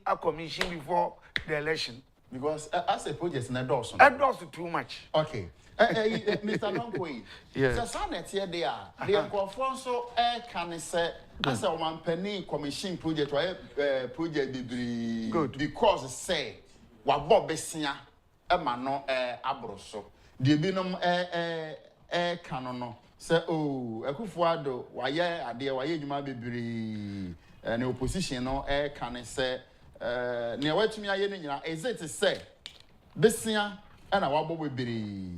a commission before the election. Because as a project, na dorsum. That does too much. Okay. Mr. Nonkwe. Yes. So Sanet here they are. The conference can say as a one penny commission project project be good because say what Bob Bessia no abroso. The binum canono. Say oh akufo-addo waye ade waye nyuma bebre na opposition no can say ne watumi aye ne nyina is it say besia na wabo bebre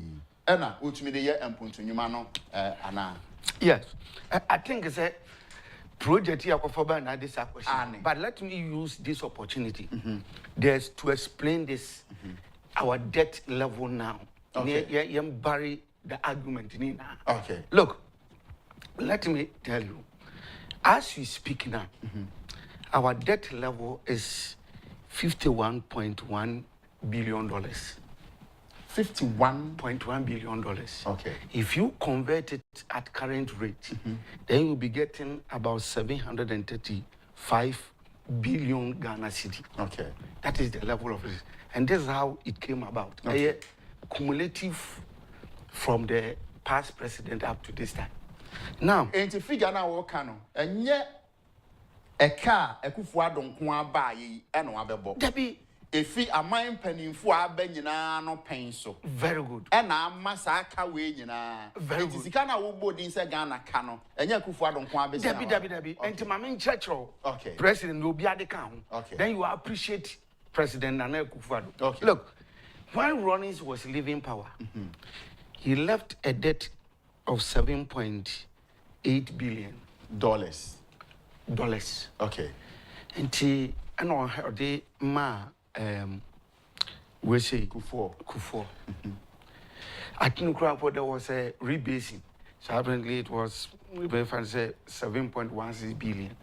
na otumi de ye empuntu nyuma no ana. Yes, I think it's a project here for this question. But let me use this opportunity there's to explain this our debt level now. Okay. Bury the argument in now. Okay. Look, let me tell you, as we speak now, our debt level is $51.1 billion. $51.1 billion. Okay. If you convert it at current rate, then you'll be getting about 735 billion Ghana cedi. Okay. That is the level of it. And this is how it came about. Okay. Cumulative from the past president up to this time. Now, and to figure now what can and yet a car akufo-addo nko ba yi e no abebo. Debi efi aman panimfo abanyina no pen so. Very good. E na amasa aka we nyina. Very good. Sika na wo bodin se Ghana ka no. Enye akufo-addo nko abesa. Debi. Enti mame nchechro. Okay. President obi ade ka ho. Okay. Then you appreciate President Nana Akufo-Addo. Okay. Look, when Rawlings was leaving power, he left a debt of $7.8 billion. Okay. And he and the we say Kufuor. I think there was a rebasing. So apparently it was say 7.16 billion.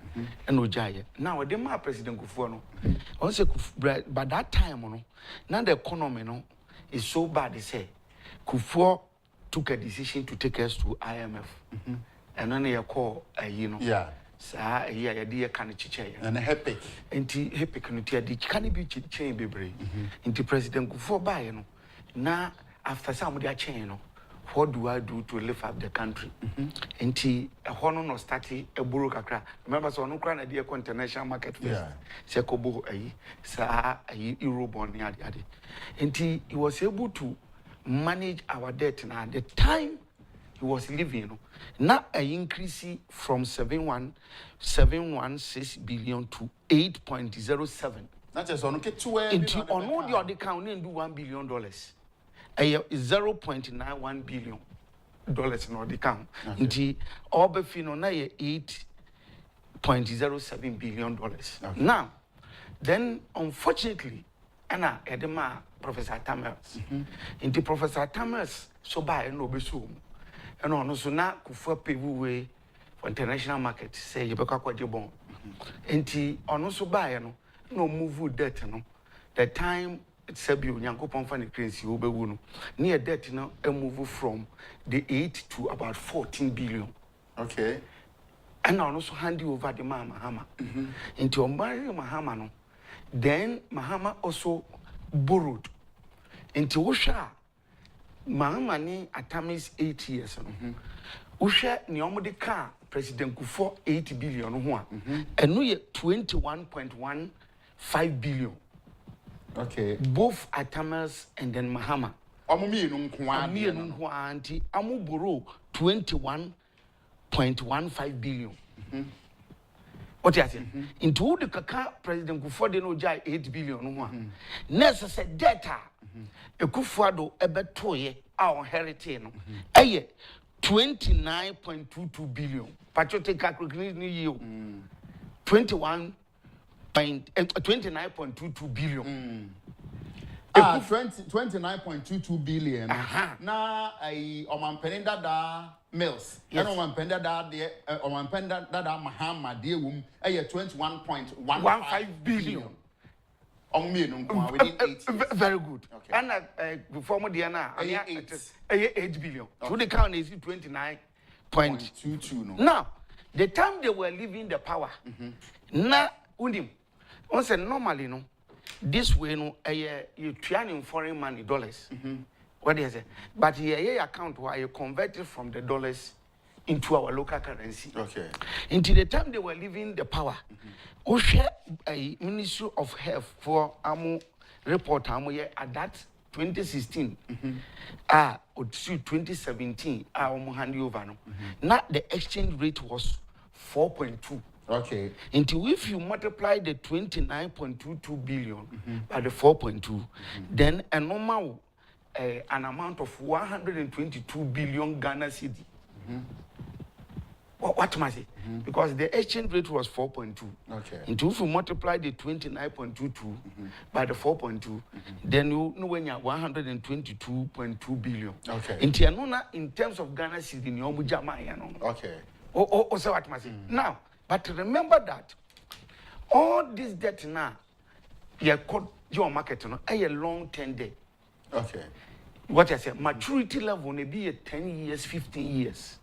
And Ojaya. Now the President Kufuor no. Also by that time no, now the economy no is so bad they say Kufuor took a decision to take us to IMF. And then they call yeah. Sa ya de kan chiche and epic no tia de kan bi chiche bebre nti President Kufuor bae no na after some dia chen no what do I do to lift up the country nti ho no start e buru kakra remember so no kra na de international market first se ko bo sa euro bond ade nti he was able to manage our debt na at the time he was living now an increase from 7.16 billion to 8.07. That is on into on all the other count do $1 billion. $0.91 billion in all the count. Into all befino na $8.07 billion. Now, then unfortunately, Anna Edema Professor Tamers. Into Professor Tamers so by no besum. And also now Kufuor pave way for international market. Say you beka kwa Agyapong. Enti also buy no move debt no. The time it's a bill Nyankopon fan currency obewu no. Near debt no a move from the 8 to about 14 billion. Okay. And also hand you over the Mahama. Into Ombari Mahama no. Then Mahama also borrowed. Into Osha Mahama ni atamis 8 years no. Usha ni omode ka President Kufuor 8 billion ho a. Eno ye 21.15 billion. Okay. Both Atamas and then Mahama. Omumienu nko anti amu borrow 21.15 billion. What you say? Into the kaka President Kufuor de no jai 8 billion no ho. Necessary data. Akufo-Addo ebetoye our heritage no. 29.22 billion. Patriotic calculation you 29.22 billion. 29.22 billion. Na omanpenda da mills. And omanpenda da Mahama de wum 21.15 billion. Within 8 years. Very good. Okay. And before Modiana, 8 billion. So the count is 29.22. Now, the time they were leaving the power, now, On say normally no, this way no, you try in foreign money dollars. What do you say? But here account where you convert it from the dollars into our local currency. Okay. Until the time they were leaving the power, Osha a Ministry of Health for Amu report at that 2016, 2017, hand over. Now the exchange rate was 4.2. Okay. Until if you multiply the 29.22 billion by the 4.2, then a normal an amount of 122 billion Ghana cedi. What must I say? Because the exchange rate was 4.2. Okay. Until if you multiply the 29.22 by the 4.2, then you know when you're 122.2 billion. Okay. In terms of Ghana cedi, you know. Okay. So what must I say? Now, but remember that all this debt now, you call your market a long-term debt. Okay. What I say, maturity level may be 10 years, 15 years.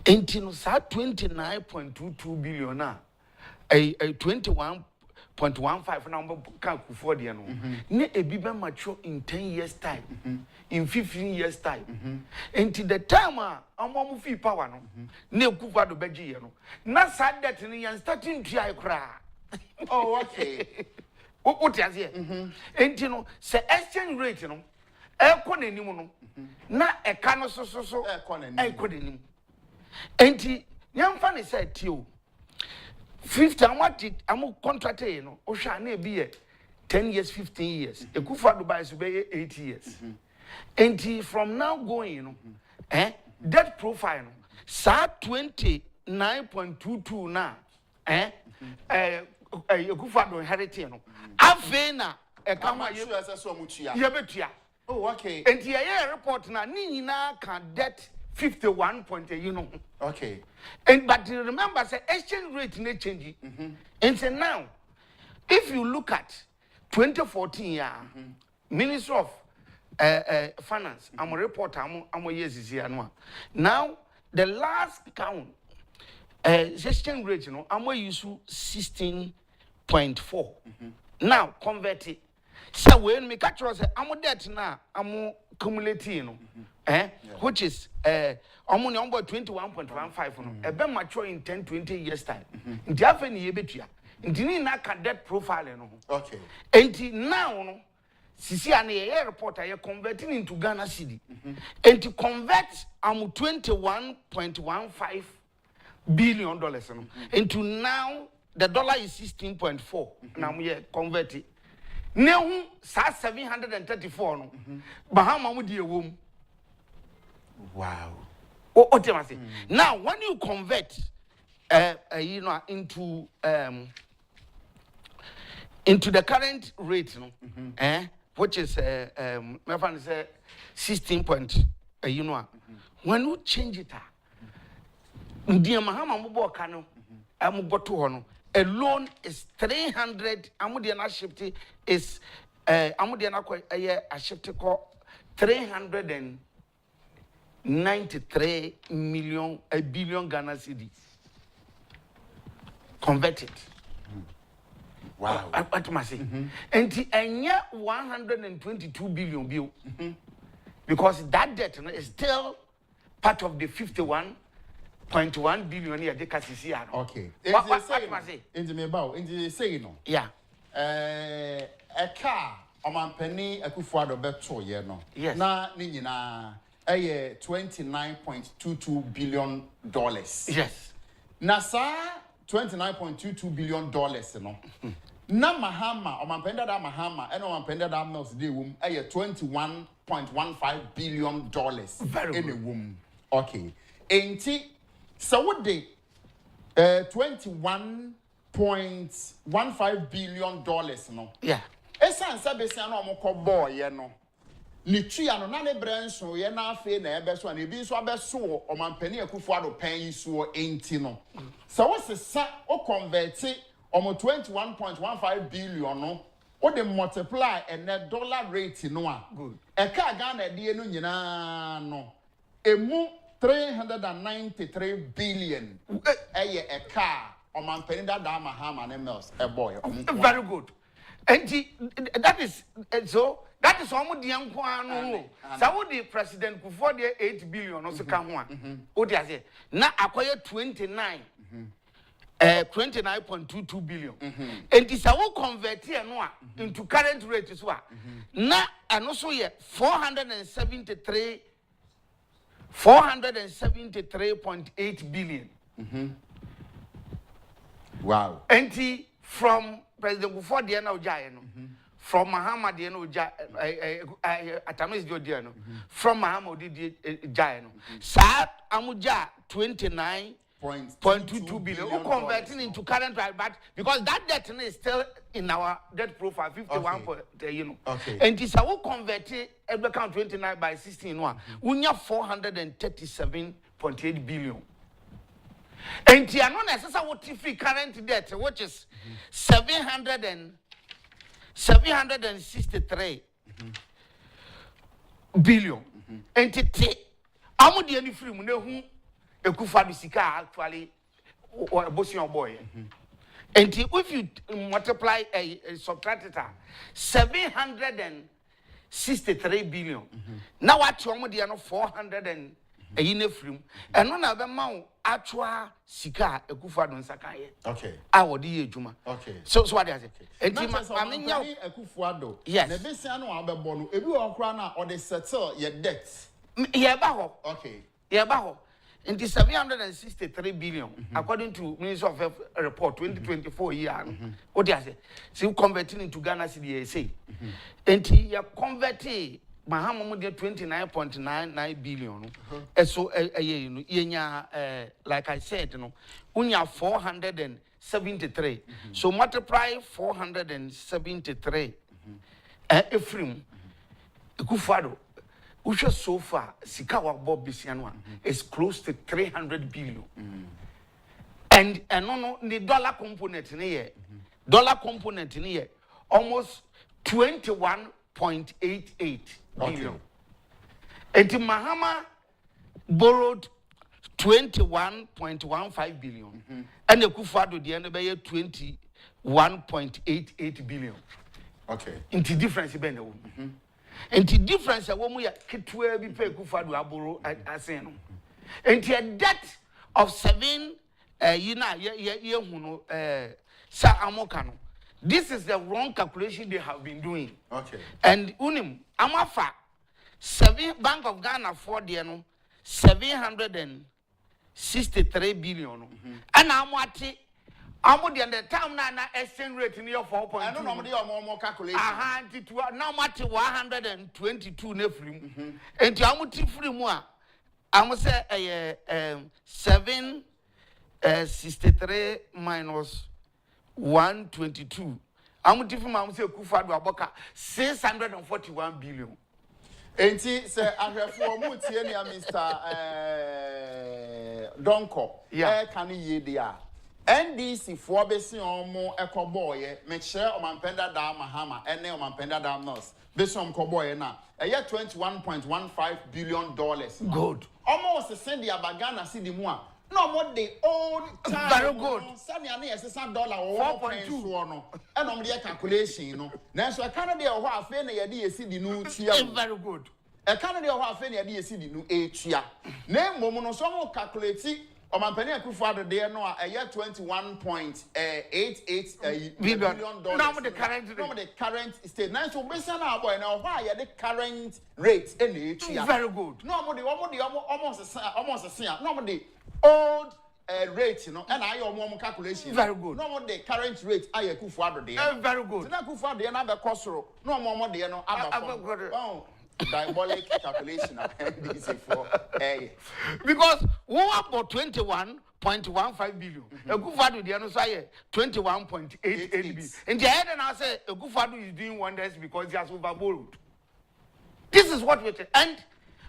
Until 29.22 billion now, a 21.15 number can afford the annual. Ne a biba mature in 10 years' time, in 15 years' time. Until the time I'm on fee power, ne kufa do beji, not sad that in starting to cry. Oh, okay. What is here? And you know, say exchange rate, you know, economy, na a cano so economy. And young funny said to you, 50, I'm contracted, you know, Oshane be 10 years, 15 years. A kufa do buy 8 years. And from now going, you know, that profile, sa 29.22 now, you kufa do inherit, you know. Avena, a kama you betia. Oh, okay. And the report now, Nina can debt 51 point, you know. Okay. And but remember, say exchange rate may change. And so now, if you look at 2014, Minister of Finance, I'm a reporter, I'm a years here now. The last count, exchange rate, you know, I'm going to use 16.4. Now convert it. So when me catch us, I'm debt now, I'm cumulating, which is I'm on 21.15. A be mature in 10-20 years time. In the after year betia. In the na can debt profile, okay. And now, Sisi and the airport are converting into Ghana cedi. And to convert, I'm $21.15 billion. Into now, the dollar is 16.4. Now we are converting. Now, 734. Bahama would be a womb. Wow. What am I saying? Now, when you convert, you know, into the current rate, which is 16 point, you know, when you change it, dear Mahama Mubo Kano, Amugotu, a loan is 300. Amudiana shifty is Amudiana a shifty call 393 million, a billion Ghana cedi converted. Wow. What am I saying? And the 122 billion bill because that debt is still part of the 51.1 billion here they can see. Okay. What am I saying? In the say no. Yeah. A car on penny akufo-addo beto ye no. Yes. Na ni nyina $29.22 billion. Yes. Na sa $29.22 billion no. Na Mahama o mampenda da Mahama eno mampenda da Mills de wom $21.15 billion in a womb. Okay. Enti so what they $21.15 billion no. Yeah. Esan sabesi na omko boy no. Ni tuya no na ne branso ye na afi na ebe so na ebi nso abeso o mampani akufo-addo pan yi so enti no. So what sesa o convert omo 21.15 billion no o de multiply and the dollar rate no a good e ka Ghana de no nyina no emu 393 billion eye e ka Oman Penida Dama Hama and Mills, a boy. Very good. And that is so. That is almost the young one. So the president before the 8 billion also come one. What does it? Now acquire 29.22 billion. And this I will convert here into current rate as well. Now and also here 473.8 billion. Wow. And from President before the end of Jayano. From Muhammad Atamis Jodiano, from Muhammad Jayano. Sad Amuja 29.22 billion, converting into current right, but because that debt is still in our debt profile 51, you know. Okay. And this I will convert every count 29 by 16 one. We have 437.8 billion. And the non necessary current debt, which is 763 billion. And I'm the only free money who akufo-addo sika actually or bossing boy. And if you multiply subtract it, 763 billion. Now what you the 400 and a free and none of them actual sika akufo-addo nsakaye. Okay. I would do juma. Okay. So what is it? And I mean, akufo-addo. Yes. The best I know about Bono, if you are crying or they settle your debts. Yeah, baho. Okay. Yeah, baho. In the 763 billion, according to Ministry of Health report 2024 year. What does it? So converting into Ghana cedi say. And you converted Mahamu 29.99 billion. So like I said, you know, unya 473. So multiply 473. Ephraim, akufo-addo, which so far, Sikawa Bob Bisianwa is close to 300 billion. And no, the dollar component in here, almost 21.88 billion. And Mahama borrowed 21.15 billion. And the akufo-addo the end of 21.88 billion. Okay. Into difference ben and the difference a woman ketwe bi pay akufo-addo aboro asen. And the debt of 7 sa amokano. This is the wrong calculation they have been doing. Okay. And unim amafa 7 Bank of Ghana for the 763 billion. And amwati the time na exchange rate near 4.2. I don't know more calculation. Now much 122 nefrim. And to amuti free more. I'm say 763 minus 122. Amuti from I'm say akufo-addo aboka 641 billion. Enti say ahwefo mu tie ne Mr. Donko. Yeah. Can ye dia. NDC for besi omo ekoboye me chere omanpenda da mahama ene omanpenda da nos besi om koboye na eye $21.15 billion. Good. Almost send the abagana see the mua. No more the old time. Very good. Send your near $4.2 no. And on the calculation, you know. Now so I can't be a half na ye see the new chia. Very good. I can't be a half na ye see the new chia. Name momo no so calculate Omanpeni akufo-addo there no a year 21.88 billion dollars. Now the current rate. Now the current state. Now so based on our boy now why the current rate in the very good. No almost the same. No the old rate, you know, and I your calculation. Very good. No the current rate I akufo-addo there. Very good. So akufo-addo there na be kosoro. No more there no aba. Diabolic calculation for because we want about 21.15 billion. Akufo-addo the other side 21.88 billion. And the head and I say Akufo-addo is doing wonders because he has overborrowed. This is what we say. And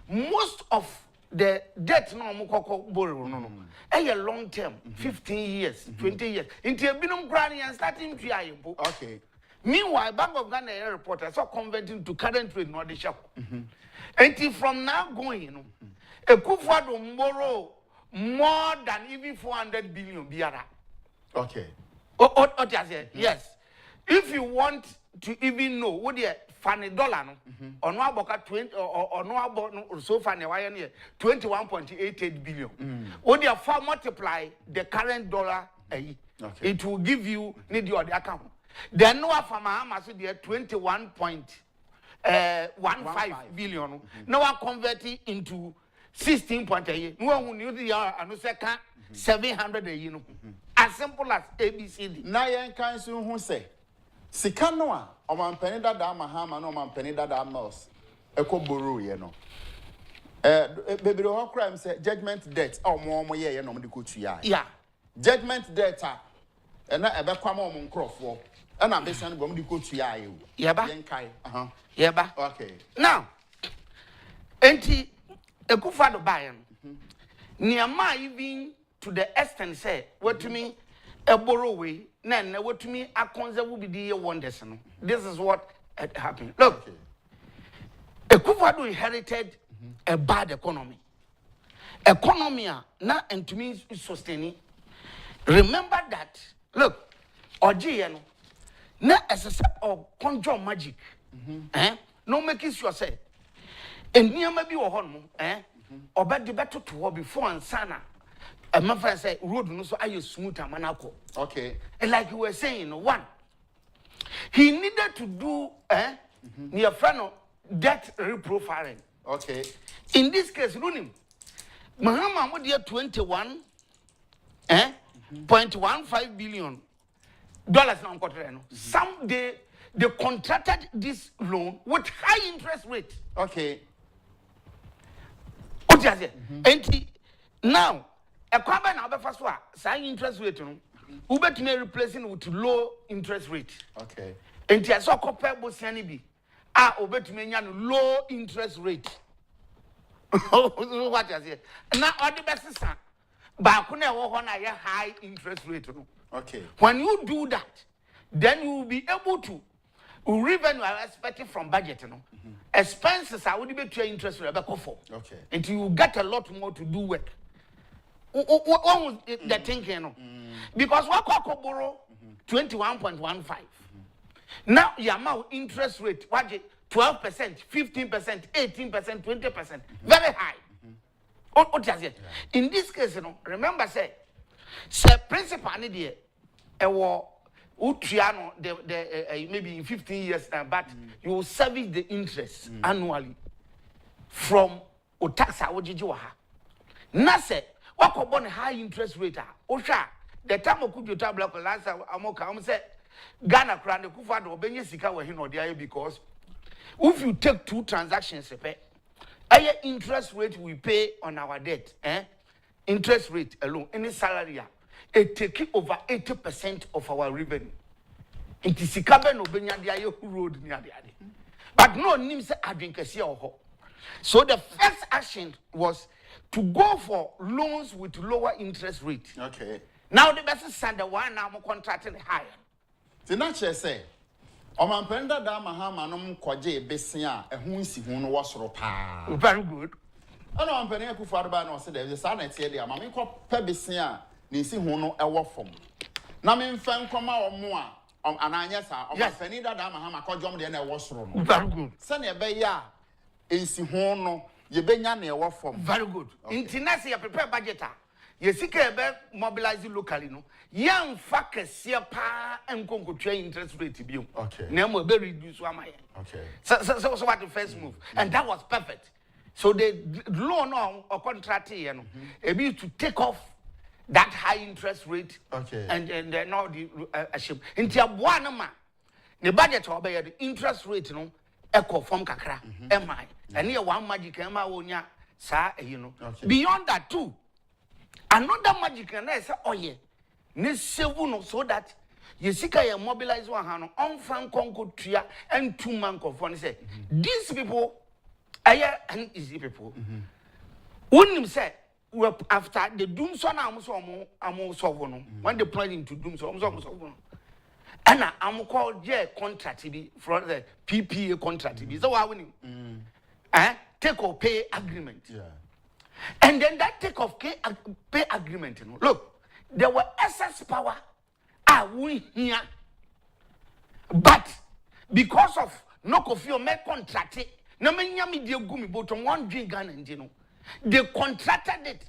most of the debt no mukoko borrow no. A long term, 15 years, 20 years. Into a binum granny and starting to okay. Meanwhile, Bank of Ghana reporter saw converting to current rate not the shop. And from now going, you know, Akufo-addo borrow more than even 400 billion biara. Okay. Yes. If you want to even know what the funny dollar no or no about 20 or no about so funny why 21.88 billion. What the far multiply the current dollar it will give you need your account. Then no for my so the 21.15 billion. Now I convert it into 16.8. No one knew the and second 700 a year. As simple as ABCD. Na yen kan so hu se sika no a omanpani dada mahama no omanpani dada mouse ekoboro ye no bebere ho crime say judgment debt omo ye no de kotua yeah judgment debt a na ebekwa ma omo nkrofo na besan bom de kotua ye o yeba yen kai yeba okay now enti akufo-addo buy no niama even to the extent say what to me a borrow way then what to me a conserve be the wonders no this is what had happened look akufo-addo inherited a bad economy na and to me sustaining remember that look oji no na as a set of conjure magic no make sure say and near maybe or hon obedi better to before and sana. My friend said, road no so are smooth and manako. Okay. And like you were saying, one, he needed to do near friend debt reprofiling. Okay. In this case, Runim, Mahama would year 21 0.15 billion dollars now. Some they contracted this loan with high interest rate. Okay. And now a company now first one high interest rate no ubet may replacing with low interest rate. Okay. And tia so compare bosiani bi ubet may low interest rate. What you say? Now all the best is but kuna high interest rate no. Okay. When you do that, then you will be able to revenue are expected from budget no. Expenses are would be to your interest rate for. Okay. And you get a lot more to do work. What was the thinking? No? Because what could borrow 21.15. Now your amount interest rate, what 12%, 15%, 18%, 20%, very high. What does it? In this case, you know, remember say principal need a war Utriano maybe in 15 years now, but you will service the interest annually from Otaxa Ojijiwaha. Nase what about high interest rate? Osha the time of Kujuta Black Lanza Amoka say Ghana Kran the Akufo-Addo Benye Sika were him or there because if you take two transactions, higher interest rate we pay on our debt, interest rate alone, any salary, it take over 80% of our revenue. It is Sikabe no Benya dia road near the other. But no names are drink a so the first action was to go for loans with lower interest rate. Okay. Now the best is the one now contracted higher. The nature say, Omanpenda da mahama no kwaje besia ehun si hu no wasoro pa. Very good. Ana omanpenda Akufo-Addo ba no say there is a net here there ma me ko pe besia na si hu no ewo fom. Na me mfa nkoma omo a ananya sa omanpenda da mahama kwadwom de na ewo soro no. Very good. Se na ebe ya ensi hu no ye benya na ewo fom. Very good. International you prepare budget ye sika ebe mobilize locally no. Young fakes pa enkonko twa interest rate bi. Okay. Na mo be reduce am. Okay. So what the first move and that was perfect. So the loan or contract here no be to take off that high interest rate. Okay. And then now the ship. Into aboa na ma. The budget obey the interest rate no echo from kakra mi. And here one magic ema wonya sa you know. Okay. Beyond that too. Another magic and I say oh yeah. Ne sevu no so that yesika ye mobilize one hand on fan konko tua and 2 man confront say these people are uneasy people. When say after the doom so na am so no when they plan into doom so no and I'm called contract be from the PPA contract be so why winning take or pay agreement. Yeah. And then that take of pay agreement, you know. Look, there were excess power we here. But because of no coffee me contract na menya me dia gumi bottom one drink Ghana ndino they contracted it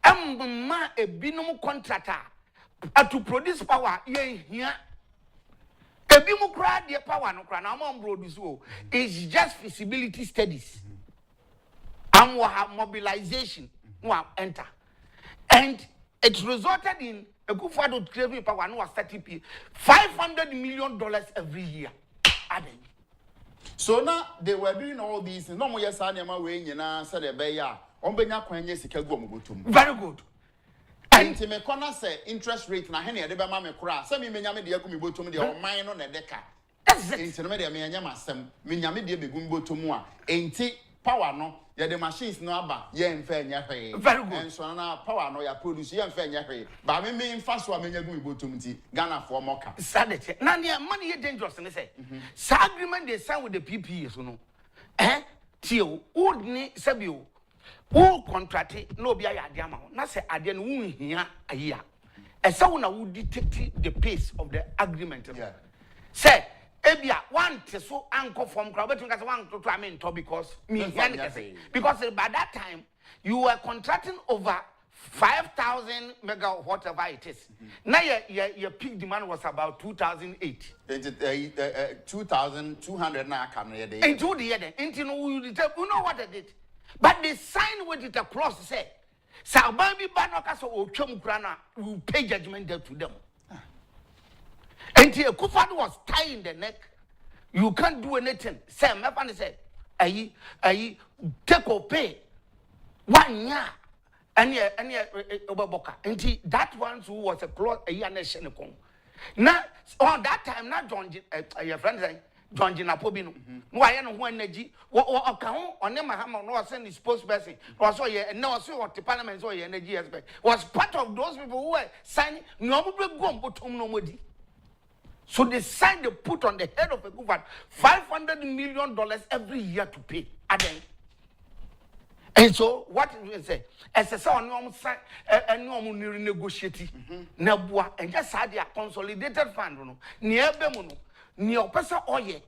ma a binum contractor to produce power ye here ebi mu kra de power no kra na am produce o it's just feasibility studies and we have mobilization we enter and it resulted in akufo-addo craving power no was 30p $500 million every year. So now they were doing all these. No more yes, I am away. You know, said a beya. On benya kwenye sikago mubutum. Very good. And to me, corner say interest rate na henny de bema me kura. Some me nyame de akumi botum de o mine on a deca. That's it. Into me de me nyama sem. Me nyame de begum botumwa. Enti power no. Yeah, the machines no aba. Yeah, in fair very good. And so now power no ya produce. Yeah, in fair nyahe. But me in fast one me nyagumi botumti. Ghana for moka. Sadete. Now the money is dangerous. And they say, "Sa agreement they sign with the PPE, so no, Tio, would ne sabio, who contract no be a diamond. Not say I didn't win here a year. And so now would detect the pace of the agreement. Yeah. Say. Ebia one so anchor from crowd between one to because me because by that time you were contracting over 5,000 mega whatever it is. Now your peak demand was about 2008. 2,200 na can into the other. You know what I did, but they signed with it across say Sabambi Banaka or Chumukrana will pay judgment debt to them. And Akufo-Addo was tying the neck. You can't do anything. Sam, my father said, I take or pay 1 year. And Obaboka. And that one who was a clause a year nation. Now, on that time, not John, your friend, John Jinapobino. No, I know one energy. What account on them, Mahama, no, send his spokesperson. Was so yeah, and no, so what the parliament so your energy aspect was part of those people who were signing no go but nobody. So they signed, they put on the head of a government $500 million every year to pay. And so what we say, as a son, no negotiate, Nabua, and just had their consolidated fund, near Bemono, near Pesa Oye,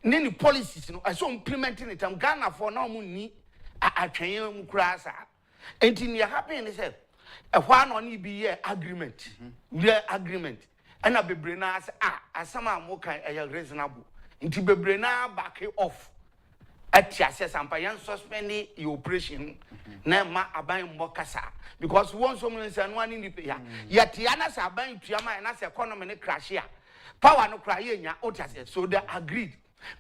any policies, I saw implementing it. I'm Ghana for no money. I train Krasa. And in your happiness, a one on EBA agreement, their agreement. And I be brena as some are more reasonable. Into be brena back off. At Yasses and Payan suspending your operation. Nema abaying mokasa. Because once someone said one in the pay. Yet Yanas are buying to Yama and as economy crash here. Power no crying, otas. So they agreed.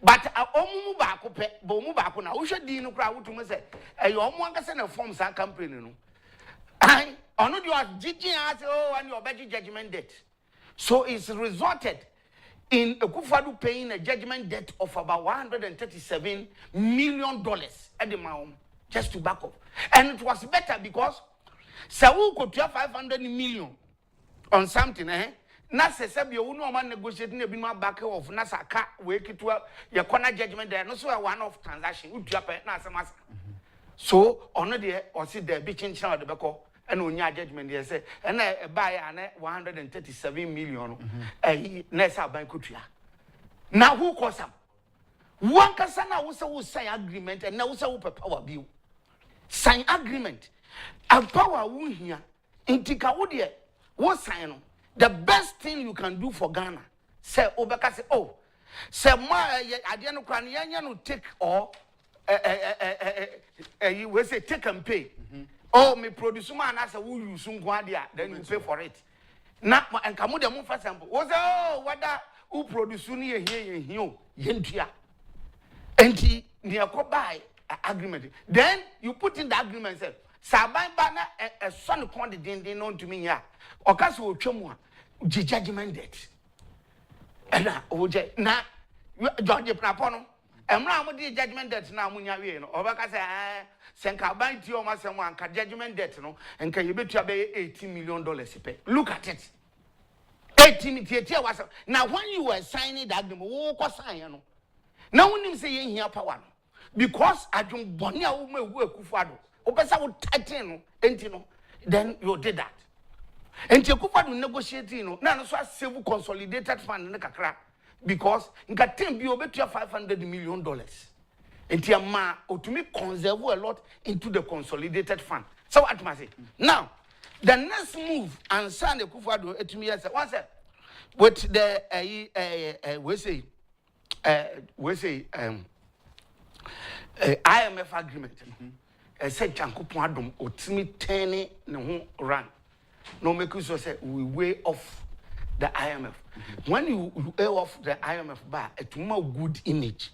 But a omu back, bomu back on a usha dino crowd to me say, a young a forms are company. I honor your GG as and your budget judgment debt. So it's resulted in Akufo-Addo paying a judgment debt of about $137 million at the moment, just to back up. And it was better because Saul could have 500 million on something, Nasa said you no man negotiating a bima back off Nasa car wake it to your corner judgment there, no so a one-off transaction would you Nasa Massa. So honor there or see the bitching child the back. And on your judgment, they say, and I buy 137 million. Nessa by Kutria. Now who calls them? One Kasana also sign agreement and now also power bill. Sign agreement. A power wound here in Tikaudia was sign. The best thing you can do for Ghana. Say Obaka say, oh, say I didn't know take or you will say take and pay. Oh, me produce man as a who you soon go then you pay for it. Now, and come with the for example. Was what that who produce near here, Yentia. And he near buy agreement. Then you put in the agreement, say, Sabai Bana, a son quantity they known to me here. Or Casso Chumwa, judgment debt. And now, George Prapono. And now with the judgment debt now, Munya, or Baka say, Senka buy to your master one, judgment debt, no, and can you bet you pay $18 million pay? Look at it. 18 was now when you were signing that agreement, what sign? Now when you say here power, because I don't Bonia will work with Fado, Opesa would tighten, then you did that. And Akufo-Addo negotiating, no, now so save consolidated fund in kakra because nka tem bi obetua $500 million. And ma to conserve a lot into the consolidated fund. So what must say? Now, the next move and send the Akufo-Addo to me as once with the IMF agreement. Said Jankupon otimi teni ne ho run. No make you say we way off the IMF. When you way off the IMF bar, it more good image.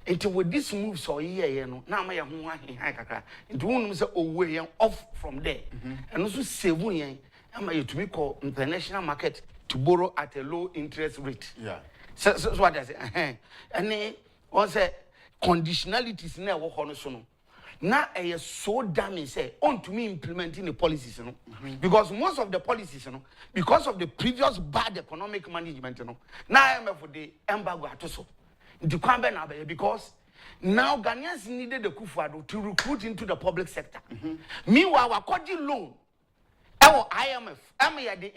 Until with this move so here, no, now my home kakra. Into one say way off from there. And also save yen, am I to be called international market to borrow at a low interest rate. Yeah. So what I say, and then one say conditionalities never work so no. Now I so damn say on to me implementing the policies, you know, because most of the policies, you know, because of the previous bad economic management, you know, now I'm for the embargo at so the Kwambe because now Ghanaians needed the Akufo-Addo to recruit into the public sector. Meanwhile, our loan, our IMF, I'm the